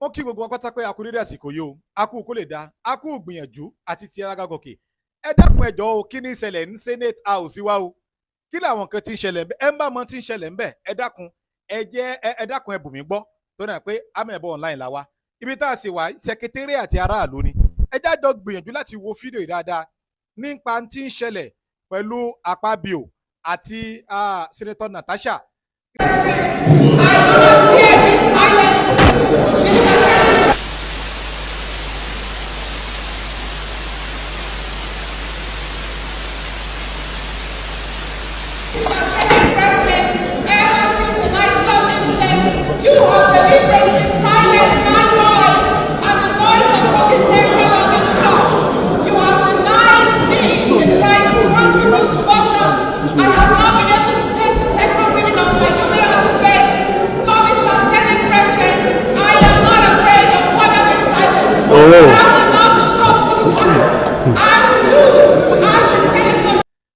wọ́n kí gbogbo wọn pátá pé a kú dédé àsìkò yìí o, a kú kó lè dá, a kú gbìyànjú àti ti ara gòkè. Ẹ dákun ẹ jọ̀ọ́ o, kí ni ìṣẹ̀lẹ̀ ní Senate House wa o? Kí làwọn kan ti ń ṣẹlẹ̀ ńbẹ̀? Ẹ ń bá mọ tí ń ṣẹlẹ̀ ńbẹ̀, ẹ dákun ẹ dákun ẹ bù mí gbọ́ tó náà pé amẹ̀bọ̀ online la wa. Ibi tá a sì wá secretariat àti aráàlú ni. Ẹ jájọ gbìyànjú láti wo fídíò yìí dáadáa nípa tí ń ṣẹlẹ̀ pẹ̀lú Akpabio àti Senator Natasha.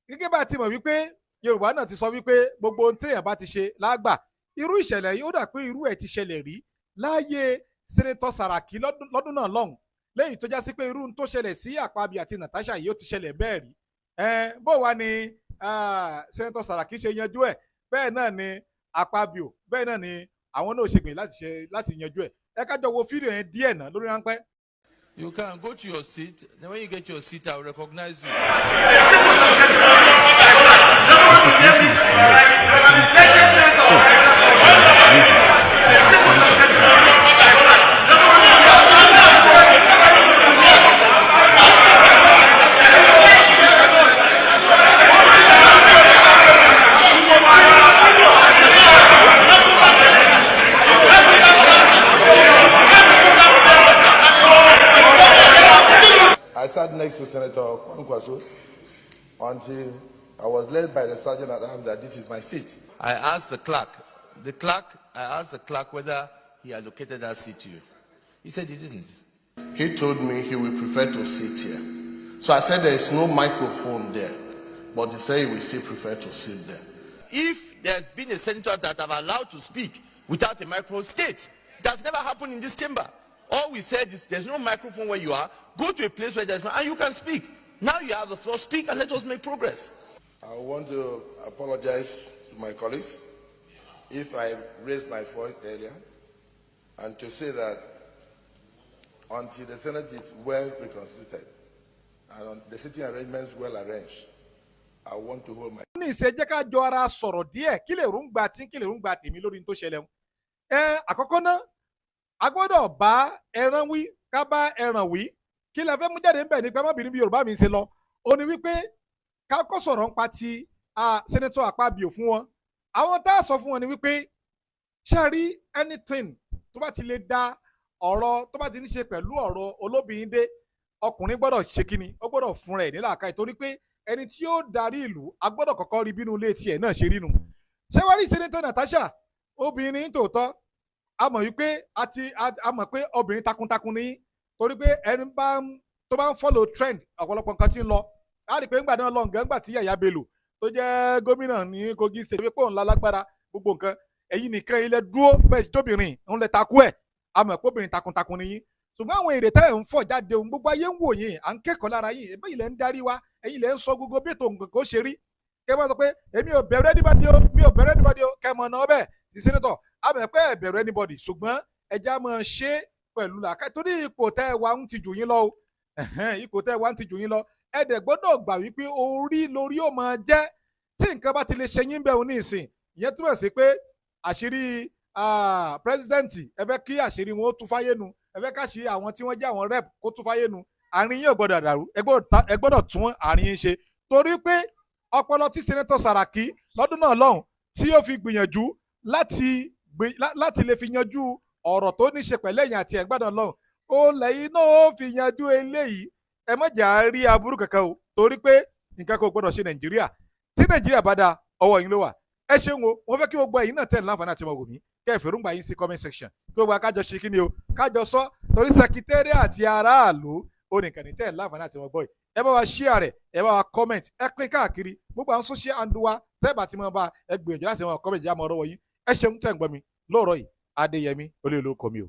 Gẹ́gẹ́ bá ti mọ̀ wípé Yorùbá náà ti sọ wípé gbogbo ohun téèyàn bá ti ṣe lágbà, irú ìṣẹ̀lẹ̀ yìí ó dà pé irú ẹ̀ ti ṣẹlẹ̀ rí láyé Sẹ́nẹ́tọ̀ Sàràkí lọ́dún náà lọ́hùn, lẹ́yìn tó já sí pé irú ohun tó ṣẹlẹ̀ sí Akpabio àti Natasha yìí ó ti ṣẹlẹ̀ bẹ́ẹ̀ rí. Bó wá ni Sẹ́nẹ́tọ̀ Sàràkí ṣe yanjú ẹ̀, bẹ́ẹ̀ náà ni Akpabio, bẹ́ẹ̀ náà ni àwọn náà ṣe gbìyànjú láti yanjú ẹ̀. Ẹ ká jọ wo fídíò yẹn díẹ̀ náà lórí ráńpẹ́. You can go to your seat. Then when you get your seat, I will recognize you. I sat next to Senator Kwankwaso until I was led by the sergeant at arms that this is my seat. I asked the clerk whether he allocated that seat to you. He said he didn't. He told me he would prefer to sit here. So I said there is no microphone there, but he said he will still prefer to sit there. If there's been a senator that have allowed to speak without a microphone, state. That's never happened in this chamber. All we said is there's no microphone where you are. Go to a place where there's and you can speak. Now you have the floor. Speak and let us make progress. I want to apologize to my colleagues if I raised my voice earlier, and to say that until the Senate is well reconstituted and the sitting arrangements well arranged, I want to hold my. Ní ìṣẹ́jẹ́ ká jọ ara sọ̀rọ̀ díẹ̀ kí lè rúngbà tí kí lè rúngbà tèmi lórí tó ṣẹlẹ̀ wọn. Àkọ́kọ́ náà a gbọ́dọ̀ bá ẹran wí ká bá ẹran wí kí lè fẹ́ mú jáde ńbẹ̀ ní pé ọmọbìnrin bí Yorùbá mi ṣe lọ ó ní wípé ká kọ́ sọ̀rọ̀ nípa ti Sẹ́nẹ́tọ̀ Akpabio fún wọn. Àwọn tá a sọ fún wọn ni wípé ṣe rí anything tó bá ti lè da ọ̀rọ̀ tó bá ti ní ṣe pẹ̀lú ọ̀rọ̀ olóbìnrin dé ọkùnrin gbọ́dọ̀ ṣe kíni ó gbọ́dọ̀ fún rẹ̀ nílàákàyè torí pé ẹni tí ó darí ìlú a gbọ́dọ̀ kọ́kọ́ rí bínú ilé tiẹ̀ náà ṣe rínu. Ṣé wàá rí Sẹ́nẹ́tọ̀ Natasha obìnrin tòótọ́ a mọ̀ wípé a mọ̀ pé obìnrin takuntakun ní torí pé ẹni tó bá ń follow trend ọ̀pọ̀lọpọ̀ nǹkan tí ń lọ a rí pé ńgbà náà lọ ńgbà tí Yàyà Bello tó jẹ́ gómìnà ní Kogi State pé òun lálágbára gbogbo nǹkan ẹ̀yin nìkan ilẹ̀ dúró bẹ́ẹ̀ tóbìnrin òun lè takú ẹ̀ a mọ̀ pé obìnrin takuntakun ní yín ṣùgbọ́n àwọn èrè tẹ́ ẹ̀ ń fọ̀ jáde ohun gbogbo ayé ń wò yín à ń kẹ́kọ̀ọ́ lára yín ẹ̀bẹ́ ilẹ̀ ń darí wa ẹ̀yin ilẹ̀ ń sọ gbogbo bí ètò nǹkan kò ṣe rí kẹ́ bá sọ pé èmi ò bẹ̀rù anybody o mi ò bẹ̀rù anybody o kẹ́ mọ̀ náà bẹ́ẹ̀ ti sẹ́nẹ́tọ̀ a mọ̀ pé ẹ̀ bẹ̀rù anybody ṣùgbọ́n ẹja máa ṣe pẹ̀lú làákàyè torí ipò tẹ́ ẹ wá ń ti jù yín lọ o ipò tẹ́ ẹ wá ń ti jù yín lọ ẹ dẹ̀ gbọ́dọ̀ gbà wípé orí lórí ó máa jẹ́ tí nǹkan bá ti lè ṣe yín bẹ́ẹ̀ ò ní ìsìn ìyẹn túmọ̀ sí pé àṣírí pírẹsidẹ́ǹtì ẹ fẹ́ kí àṣírí wọn ó tú fáyé nu ẹ fẹ́ káṣírí àwọn tí wọ́n jẹ́ àwọn rep kó tú fáyé nu àárín yín ò gbọ́dọ̀ dàrú ẹ gbọ́dọ̀ tún àárín yín ṣe torí pé ọpọlọ tí Sẹ́nẹ́tọ̀ Sàràkí lọ́dún náà lọ́hùn tí ó fi gbìyànjú láti lè fi yanjú ọ̀rọ̀ tó ní ṣe pẹ̀lú ẹ̀yìn àti ẹ̀gbọ́dọ̀ lọ́hùn ó lẹ́yìn náà ó fi yanjú eléyìí ẹ má jà á rí aburú kankan o torí pé nǹkan kò gbọ́dọ̀ ṣe Nàìjíríà tí Nàìjíríà bá da ọwọ́ yín ló wà ẹ ṣeun o wọ́n fẹ́ kí gbogbo ẹ̀yin náà tẹ̀lé láǹfààní àti ọmọ wò mí kẹ́ ẹ fèrúngbà yín sí comment section kí gbogbo akájọ ṣe kí ni o kájọ sọ torí sẹkítẹ́rì àti aráàlú ó nìkan ní tẹ̀lé láǹfààní àti ọmọ bọ́ọ̀ ẹ bá wa share rẹ̀ ẹ bá wa comment ẹ pín káàkiri gbogbo àwọn social handle wa tẹ́ẹ̀bà tí mo bá ẹ gbìyànjú láti mọ comment jáàmọ́ ọ̀rọ̀ wọ̀nyí ẹ ṣeun tẹ̀ ń gbọ́ mi lóòrọ̀ yìí Adéyẹmí olóòlù kọ́ mi o.